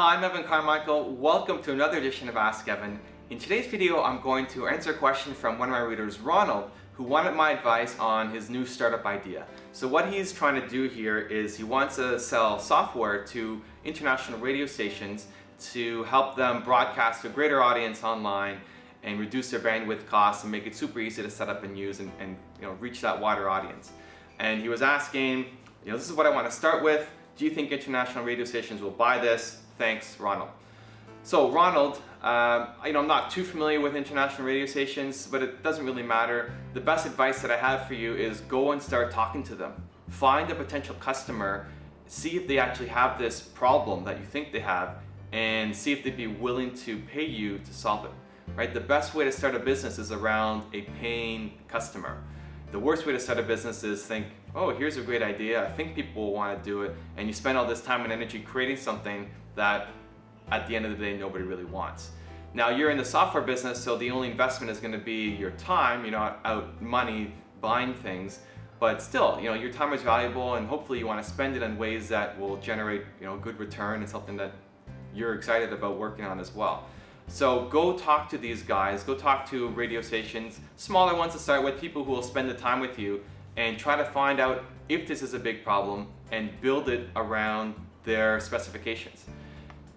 Hi, I'm Evan Carmichael. Welcome to another edition of Ask Evan. In today's video, I'm going to answer a question from one of my readers, Ronald, who wanted my advice on his new startup idea. So what he's trying to do here is he wants to sell software to international radio stations to help them broadcast to a greater audience online and reduce their bandwidth costs and make it super easy to set up and use and reach that wider audience. And he was asking, this is what I want to start with. Do you think international radio stations will buy this? Thanks, Ronald. So Ronald, I'm not too familiar with international radio stations, but it doesn't really matter. The best advice that I have for you is go and start talking to them. Find a potential customer, see if they actually have this problem that you think they have, and see if they'd be willing to pay you to solve it. Right? The best way to start a business is around a paying customer. The worst way to start a business is think, oh, here's a great idea, I think people will want to do it, and you spend all this time and energy creating something that at the end of the day nobody really wants. Now you're in the software business, so the only investment is going to be your time. You're not out money buying things, but still, your time is valuable, and hopefully you want to spend it in ways that will generate a good return and something that you're excited about working on as well. So go talk to these guys, go talk to radio stations, smaller ones to start with, people who will spend the time with you, and try to find out if this is a big problem and build it around their specifications.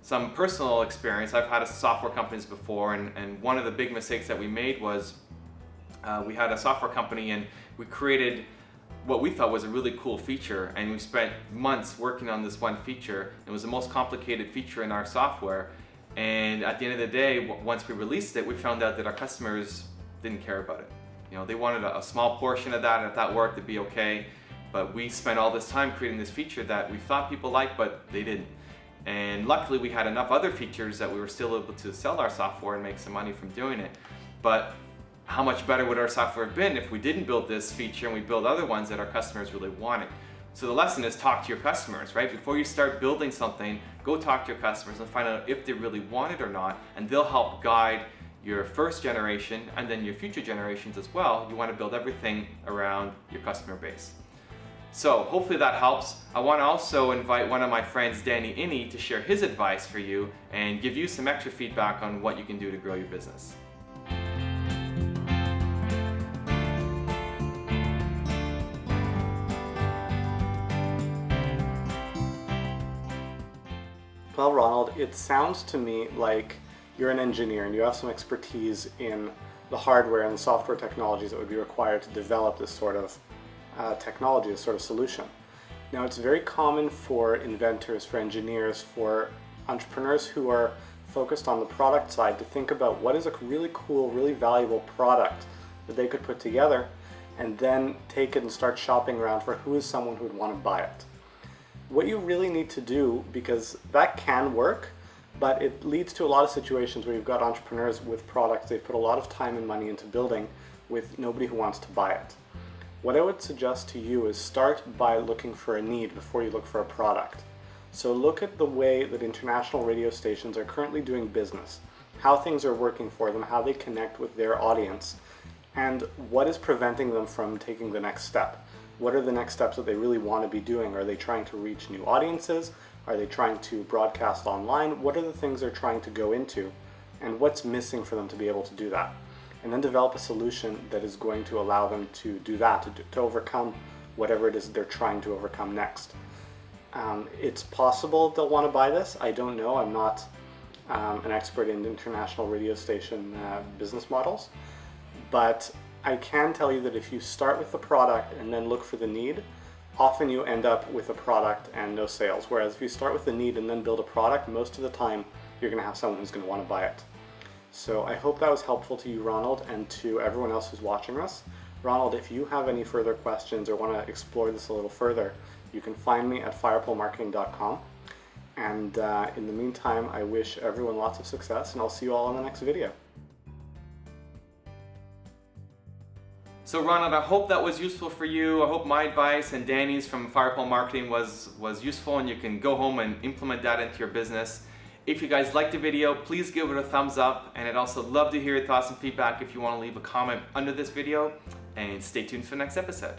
Some personal experience, I've had software companies before, and one of the big mistakes that we made was we had a software company and we created what we thought was a really cool feature, and we spent months working on this one feature. It was the most complicated feature in our software. And at the end of the day, once we released it, we found out that our customers didn't care about it. They wanted a small portion of that, and if that worked, it'd be okay. But we spent all this time creating this feature that we thought people liked, but they didn't. And luckily, we had enough other features that we were still able to sell our software and make some money from doing it. But how much better would our software have been if we didn't build this feature and we built other ones that our customers really wanted? So the lesson is talk to your customers, right? Before you start building something, go talk to your customers and find out if they really want it or not, and they'll help guide your first generation and then your future generations as well. You want to build everything around your customer base. So hopefully that helps. I want to also invite one of my friends, Danny Inney, to share his advice for you and give you some extra feedback on what you can do to grow your business. Well, Ronald, it sounds to me like you're an engineer and you have some expertise in the hardware and software technologies that would be required to develop this sort of technology, this sort of solution. Now, it's very common for inventors, for engineers, for entrepreneurs who are focused on the product side to think about what is a really cool, really valuable product that they could put together and then take it and start shopping around for who is someone who would want to buy it. What you really need to do, because that can work, but it leads to a lot of situations where you've got entrepreneurs with products they've put a lot of time and money into building with nobody who wants to buy it. What I would suggest to you is start by looking for a need before you look for a product. So look at the way that international radio stations are currently doing business, how things are working for them, how they connect with their audience, and what is preventing them from taking the next step. What are the next steps that they really want to be doing? Are they trying to reach new audiences? Are they trying to broadcast online? What are the things they're trying to go into? And what's missing for them to be able to do that? And then develop a solution that is going to allow them to do that, to overcome whatever it is they're trying to overcome next. It's possible they'll want to buy this. I don't know. I'm not an expert in international radio station business models. But I can tell you that if you start with the product and then look for the need, often you end up with a product and no sales. Whereas if you start with the need and then build a product, most of the time you're going to have someone who's going to want to buy it. So I hope that was helpful to you, Ronald, and to everyone else who's watching us. Ronald, if you have any further questions or want to explore this a little further, you can find me at firepolemarketing.com. And in the meantime, I wish everyone lots of success, and I'll see you all in the next video. So Ronald, I hope that was useful for you. I hope my advice and Danny's from Firepole Marketing was useful, and you can go home and implement that into your business. If you guys liked the video, please give it a thumbs up, and I'd also love to hear your thoughts and feedback if you want to leave a comment under this video, and stay tuned for the next episode.